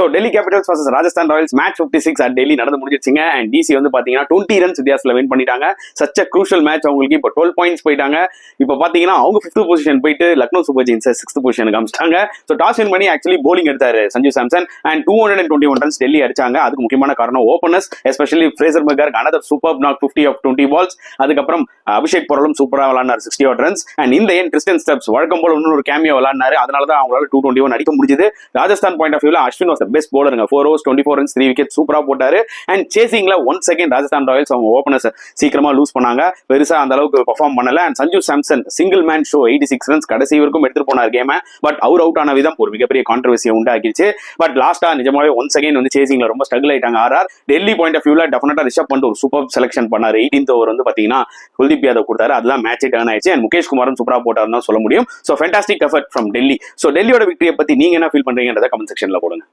So Delhi Capitals versus Rajasthan Royals match 56 at Delhi நடந்து முடிஞ்சிருச்சுங்க. And DC வந்து பாத்தீங்கன்னா 20 ரன்ஸ் வித்தியாசத்துல வின் பண்ணிட்டாங்க. சச்ச க்ரூஷியல் மேட்ச் அவங்களுக்கு. இப்போ 12 பாயிண்ட்ஸ் போயிட்டாங்க. இப்போ பாத்தீங்கன்னா அவங்க 5th பொசிஷன் போயிட்டு லக்னோ சூப்பர் ஜெயின்ஸ் 6th பொசிஷனுக்கு காமிச்சிட்டாங்க. ஸோ டாஸ் வின் பண்ணி ஆக்சுவலி போலிங் எடுத்தாரு சஞ்சு சாம்சன் அண்ட் 221 ரன்ஸ் டெல்லி அடிச்சாங்க. அதுக்கு முக்கியமான காரணம் openers, especially Fraser McGurk another superb knock 50 of 20 balls. அதுக்கப்புறம் அபிஷேக் பொருளும் சூப்பரா விளையாடினார் 60 ரன்ஸ். அண்ட் இந்த என் கிறிஸ்டன் ஸ்டெப்ஸ் வழக்கம் போல இன்னொரு கேமியோ விளையாடினாரு. அதனால தான் அவங்களால 221 அடிக்க முடிஞ்சது. ராஜஸ்தான் பாயிண்ட் ஆஃப் வியூல அஸ்வின் வாஸ் த பெஸ்ட் பவுலருங்க. 4 overs 24 runs 3 wickets சூப்பரா போட்டாரு. அண்ட் சேசிங்ல ஒன்ஸ் அகைன் ராஜஸ்தான் ராயல்ஸ் அவங்க ஓபனர்ஸ் சீக்கிரமா லூஸ் பண்ணாங்க. பெருசா அந்த அளவுக்கு பெர்ஃபார்ம் பண்ணல. And Sanju Samson single man show 86 runs கடைசி வரைக்கும் எடுத்துட்டு போனார் கேம். பட் அவர் அவுட் ஆன விதம் ஒரு மிகப்பெரிய கான்ட்ரவர்சியை உண்டாக்கிடுச்சு. பட் லாஸ்டா நிஜமாவே ஒன்ஸ் அகைன் வந்து சேசிங்ல ரொம்ப ஸ்ட்ரகிள் ஆயிட்டாங்க. டெல்லி பாயிண்ட் ஆஃப் வியூல டெஃபினட்டா ரிஷப் பண்ட் ஒரு சூப்பர் செலக்ஷன் பண்ணாரு. 18th ஓவர் வந்து பாத்தீங்கன்னா குல்தீப் யாதவ் கொடுத்தாரு. அதுதான் மேட்ச் டர்ன் ஆயிடுச்சு. அண்ட் முகேஷ் குமாரும் சூப்பரா போட்டாருன்னு சொல்ல முடியும். So fantastic effort from Delhi. So டெல்லியோட விக்டரியை பத்தி நீங்க என்ன ஃபீல் பண்றீங்கன்றத கமெண்ட் செக்ஷன்ல போடுங்க.